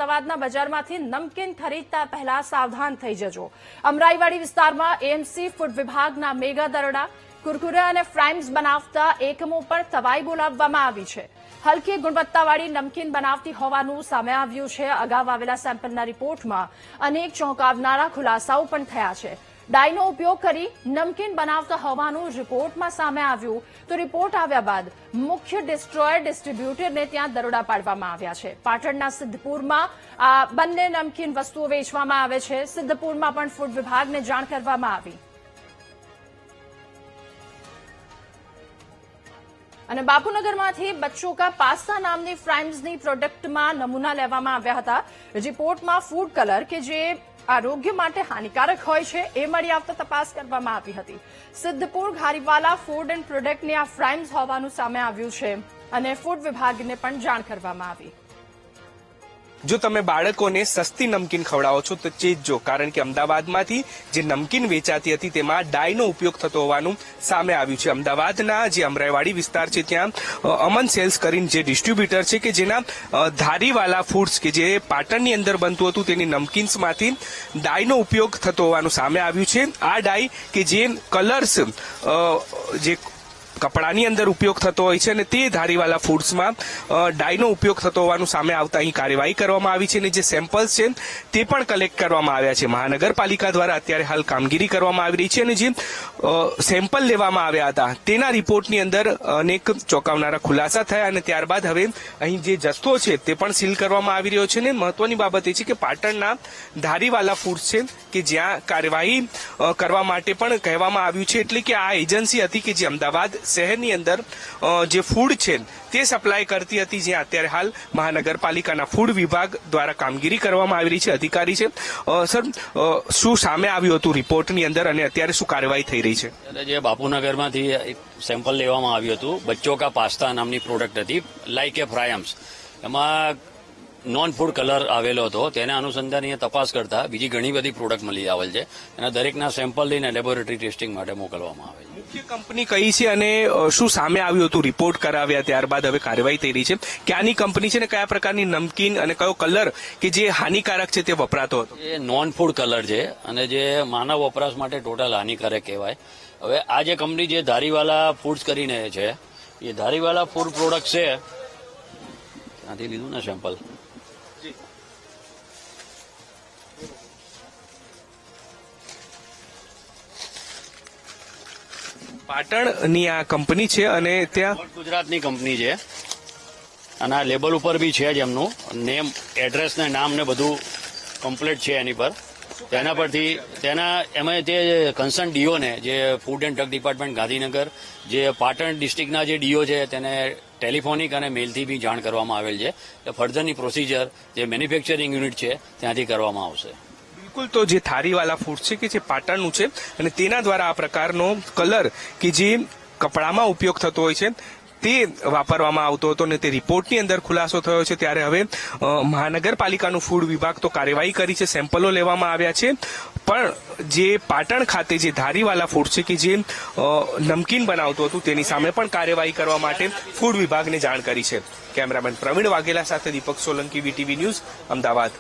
અમદાવાદના બજારમાંથી નમકીન ખરીદતા પહેલા સાવધાન થઈ જજો। અમરાઈવાડી વિસ્તારમાં એએમસી ફૂડ વિભાગના મેગા દરોડા, કુરકુરે અને ફ્રાઈમ્સ બનાવતા એકમો પર તવાઈ બોલાવવામાં આવી છે। હલકી ગુણવત્તાવાળી નમકીન બનાવતી હોવાનું સામે આવ્યું છે। અગાઉ આવેલા સેમ્પલના રિપોર્ટમાં અનેક ચોંકાવનારા ખુલાસાઓ પણ થયા છે। ડાઈનો ઉપયોગ કરી નમકીન બનાવતા હોવાનું રિપોર્ટમાં સામે આવ્યું તો રિપોર્ટ આવ્યા બાદ મુખ્ય ડિસ્ટ્રોયર ડિસ્ટ્રીબ્યુટરને ત્યાં દરોડા પાડવામાં આવ્યા છે। પાટણના સિદ્ધપુરમાં આ બંને નમકીન વસ્તુઓ વેચવામાં આવે છે। સિદ્ધપુરમાં પણ ફૂડ વિભાગને જાણ કરવામાં આવી અને બાપુનગરમાંથી બચ્ચો કા પાસ્તા નામની ફ્રાઈમ્સની પ્રોડક્ટમાં નમૂના લેવામાં આવ્યા હતા। રિપોર્ટમાં ફૂડ કલર કે જે આરોગ્ય માટે હાનિકારક હોય છે એ મળી આવતા તપાસ કરવામાં આવી હતી। સિદ્ધપુર ઘારીવાલા ફૂડ એન્ડ પ્રોડક્ટની આ ફ્રાઈમ્સ હોવાનું સામે આવ્યું છે અને ફૂડ વિભાગને પણ જાણ કરવામાં આવી। જો તમે બાળકોને સસ્તી નમકીન ખવડાવો છો તો ચેતજો, કારણ કે અમદાવાદમાંથી જે નમકીન વેચાતી હતી તેમાં ડાઈનો ઉપયોગ થતો હોવાનું સામે આવ્યું છે। અમદાવાદના જે અમરાઈવાડી વિસ્તાર છે ત્યાં અમન સેલ્સ કરીને જે ડિસ્ટ્રીબ્યુટર છે કે જેના ધારીવાલા ફૂડ્સ કે જે પાટણની અંદર બનતું હતું તેની નમકીન્સમાંથી ડાઈનો ઉપયોગ થતો હોવાનું સામે આવ્યું છે। આ ડાઈ કે જે કલર્સ જે કપડાની અંદર ઉપયોગ થતો હોય છે અને તે ધારીવાલા ફૂડ્સમાં ડાઈનો ઉપયોગ થતો હોવાનું સામે આવતા અહીં કાર્યવાહી કરવામાં આવી છે અને જે સેમ્પલ્સ છે તે પણ કલેક્ટ કરવામાં આવ્યા છે। મહાનગરપાલિકા દ્વારા અત્યારે હાલ કામગીરી કરવામાં આવી રહી છે અને જે સેમ્પલ લેવામાં આવ્યા હતા તેના રિપોર્ટની અંદર અનેક ચોંકાવનારા ખુલાસા થયા અને ત્યારબાદ હવે અહીં જે જથ્થો છે તે પણ સીલ કરવામાં આવી રહ્યો છે। અને મહત્વની બાબત એ છે કે પાટણના ધારીવાલા ફૂડ્સ છે કે જ્યાં કાર્યવાહી કરવા માટે પણ કહેવામાં આવ્યું છે, એટલે કે આ એજન્સી હતી કે જે અમદાવાદ શહેરની અંદર જે ફૂડ છે તે સપ્લાય કરતી હતી, જ્યાં અત્યારે હાલ મહાનગરપાલિકાના ફૂડ વિભાગ દ્વારા કામગીરી કરવામાં આવી રહી છે। અધિકારી છે સર, શું સામે આવ્યું હતું રિપોર્ટની અંદર અને અત્યારે શું કાર્યવાહી થઈ રહી છે? જે બાપુનગરમાંથી એક સેમ્પલ લેવામાં આવ્યું હતું, બચ્ચો કા પાસ્તા નામની પ્રોડક્ટ હતી, લાઈક એ ફ્રાયમ્સ, એમાં નોન ફૂડ કલર આવેલો હતો। તેના અનુસંધાને તપાસ કરતા બીજી ઘણી બધી પ્રોડક્ટ મળી આવેલ છે। એના દરેકના સેમ્પલ લઈને લેબોરેટરી ટેસ્ટિંગ માટે મોકલવામાં આવે છે। મુખ્ય કંપની કઈ છે અને શું સામે આવ્યું હતું? રિપોર્ટ કરાવ્યા ત્યારબાદ હવે કાર્યવાહી થઈ રહી છે। ક્યાંની કંપની છે ને કયા પ્રકારની નમકીન અને કયો કલર કે જે હાનિકારક છે તે વપરાતો હતો? એ નોન ફૂડ કલર છે અને જે માનવ વપરાશ માટે ટોટલ હાનિકારક કહેવાય। હવે આ જે કંપની જે ધારીવાલા ફૂડ્સ કરીને છે, એ ધારીવાલા ફૂડ પ્રોડક્ટ છે, ત્યાંથી લીધું ને સેમ્પલ, પાટણની આ કંપની છે અને ત્યાં ગુજરાતની કંપની છે અને આ લેબલ ઉપર બી છે જ એમનું નેમ, એડ્રેસ ને નામ ને બધું કમ્પ્લીટ છે એની પર। તેના પરથી એમાં તે કન્સર્ન ડીઓ ને, જે food and drug department Gandhinagar, જે પાટણ ડિસ્ટ્રિક્ટના જે ડીઓ છે તેને ટેલિફોનિક અને મેલથી બી જાણ કરવામાં આવેલ છે। એટલે ફર્ધરની પ્રોસિજર જે મેન્યુફેક્ચરિંગ યુનિટ છે ત્યાંથી કરવામાં આવશે। બિલકુલ, તો જે ધારીવાલા ફૂડ છે કે જે પાટણનું છે અને તેના દ્વારા આ પ્રકારનો કલર કે જે કપડામાં ઉપયોગ થતો હોય છે તે વાપરવામાં આવતો હતો અને તે રિપોર્ટની અંદર ખુલાસો થયો છે। ત્યારે હવે મહાનગરપાલિકાનું ફૂડ વિભાગ તો કાર્યવાહી કરી છે, સેમ્પલો લેવામાં આવ્યા છે, પણ જે પાટણ ખાતે જે ધારીવાલા ફૂડ છે કે જે નમકીન બનાવતું હતું તેની સામે પણ કાર્યવાહી કરવા માટે ફૂડ વિભાગને જાણ કરી છે। કેમેરામેન પ્રવીણ વાઘેલા સાથે દીપક સોલંકી, વીટીવી ન્યૂઝ, અમદાવાદ।